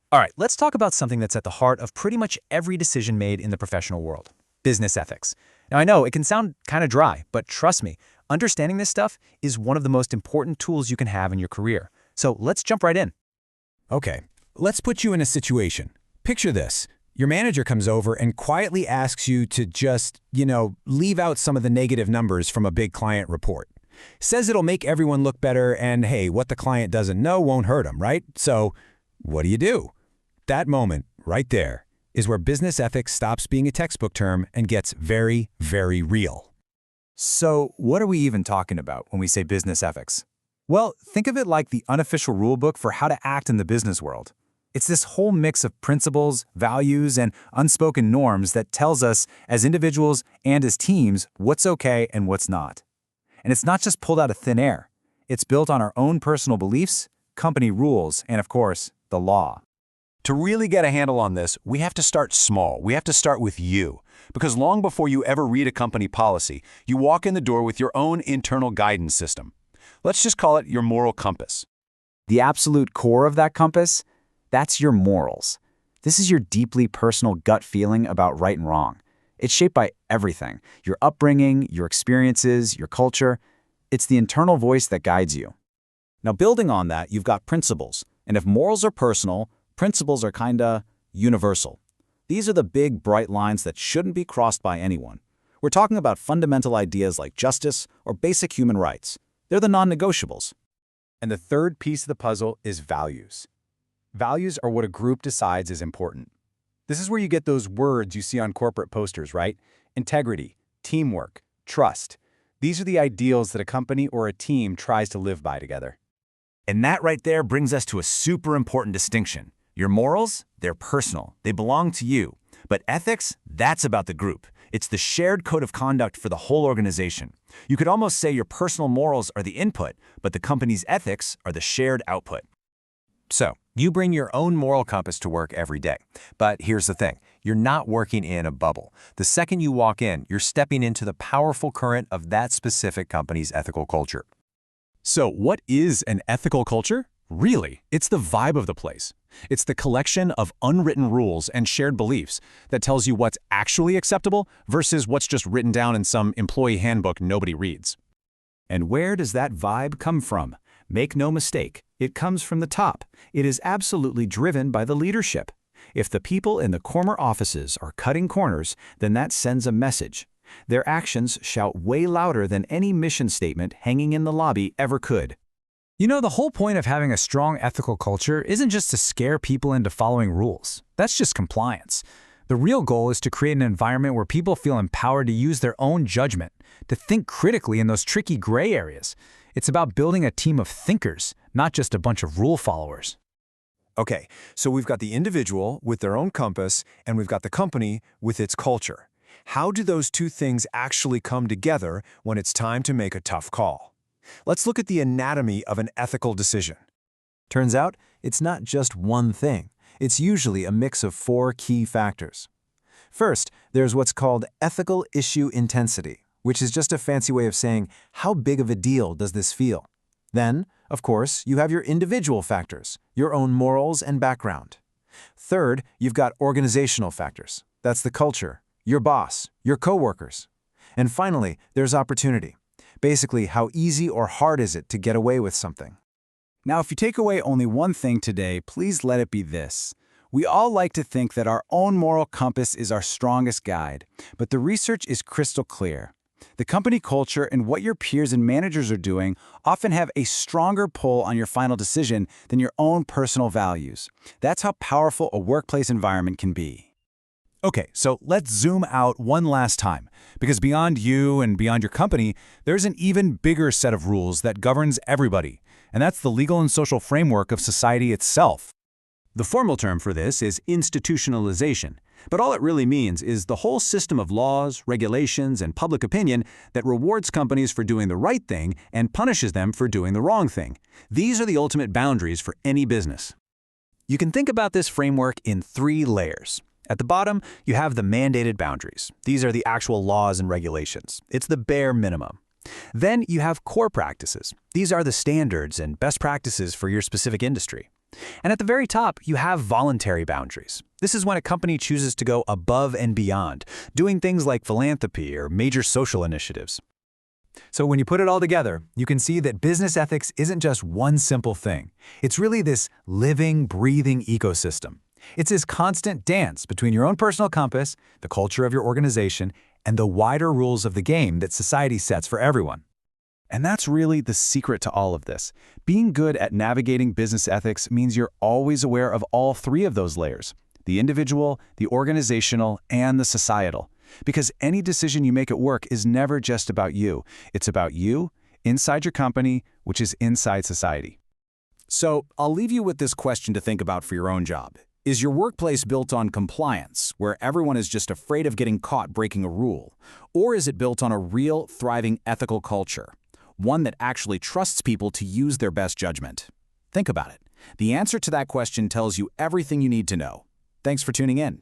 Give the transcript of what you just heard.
All right, let's talk about something that's at the heart of pretty much every decision made in the professional world: business ethics. Now, I know it can sound kind of dry, but trust me, understanding this stuff is one of the most important tools you can have in your career. So let's jump right in. Okay, let's put you in a situation. Picture this. Your manager comes over and quietly asks you to just, leave out some of the negative numbers from a big client report. Says it'll make everyone look better and hey, what the client doesn't know won't hurt them, right? So, what do? That moment, right there, is where business ethics stops being a textbook term and gets very, very real. So, what are we even talking about when we say business ethics? Well, think of it like the unofficial rulebook for how to act in the business world. It's this whole mix of principles, values, and unspoken norms that tells us, as individuals and as teams, what's okay and what's not. And it's not just pulled out of thin air. It's built on our own personal beliefs, company rules, and of course, the law. To really get a handle on this, we have to start small. We have to start with you. Because long before you ever read a company policy, you walk in the door with your own internal guidance system. Let's just call it your moral compass. The absolute core of that compass, that's your morals. This is your deeply personal gut feeling about right and wrong. It's shaped by everything: your upbringing, your experiences, your culture. It's the internal voice that guides you. Now, building on that, you've got principles. And if morals are personal, principles are kinda universal. These are the big, bright lines that shouldn't be crossed by anyone. We're talking about fundamental ideas like justice or basic human rights. They're the non-negotiables. And the third piece of the puzzle is values. Values are what a group decides is important. This is where you get those words you see on corporate posters, right? Integrity, teamwork, trust. These are the ideals that a company or a team tries to live by together. And that right there brings us to a super important distinction. Your morals, they're personal. They belong to you. But ethics, that's about the group. It's the shared code of conduct for the whole organization. You could almost say your personal morals are the input, but the company's ethics are the shared output. So, you bring your own moral compass to work every day. But here's the thing, you're not working in a bubble. The second you walk in, you're stepping into the powerful current of that specific company's ethical culture. So what is an ethical culture? Really, it's the vibe of the place. It's the collection of unwritten rules and shared beliefs that tells you what's actually acceptable versus what's just written down in some employee handbook nobody reads. And where does that vibe come from? Make no mistake, it comes from the top. It is absolutely driven by the leadership. If the people in the corner offices are cutting corners, then that sends a message. Their actions shout way louder than any mission statement hanging in the lobby ever could. The whole point of having a strong ethical culture isn't just to scare people into following rules. That's just compliance. The real goal is to create an environment where people feel empowered to use their own judgment, to think critically in those tricky gray areas. It's about building a team of thinkers, not just a bunch of rule followers. Okay, so we've got the individual with their own compass, and we've got the company with its culture. How do those two things actually come together when it's time to make a tough call? Let's look at the anatomy of an ethical decision. Turns out, it's not just one thing. It's usually a mix of 4 key factors. First, there's what's called ethical issue intensity, which is just a fancy way of saying, how big of a deal does this feel? Then, of course, you have your individual factors, your own morals and background. Third, you've got organizational factors. That's the culture, your boss, your coworkers. And finally, there's opportunity. Basically, how easy or hard is it to get away with something? Now, if you take away only one thing today, please let it be this. We all like to think that our own moral compass is our strongest guide, but the research is crystal clear. The company culture and what your peers and managers are doing often have a stronger pull on your final decision than your own personal values. That's how powerful a workplace environment can be. Okay, so let's zoom out one last time, because beyond you and beyond your company, there's an even bigger set of rules that governs everybody, and that's the legal and social framework of society itself. The formal term for this is institutionalization, but all it really means is the whole system of laws, regulations, and public opinion that rewards companies for doing the right thing and punishes them for doing the wrong thing. These are the ultimate boundaries for any business. You can think about this framework in 3 layers. At the bottom, you have the mandated boundaries. These are the actual laws and regulations. It's the bare minimum. Then you have core practices. These are the standards and best practices for your specific industry. And at the very top, you have voluntary boundaries. This is when a company chooses to go above and beyond, doing things like philanthropy or major social initiatives. So when you put it all together, you can see that business ethics isn't just one simple thing. It's really this living, breathing ecosystem. It's this constant dance between your own personal compass, the culture of your organization, and the wider rules of the game that society sets for everyone. And that's really the secret to all of this. Being good at navigating business ethics means you're always aware of all three of those layers: the individual, the organizational, and the societal. Because any decision you make at work is never just about you. It's about you, inside your company, which is inside society. So I'll leave you with this question to think about for your own job. Is your workplace built on compliance, where everyone is just afraid of getting caught breaking a rule? Or is it built on a real, thriving ethical culture? One that actually trusts people to use their best judgment? Think about it. The answer to that question tells you everything you need to know. Thanks for tuning in.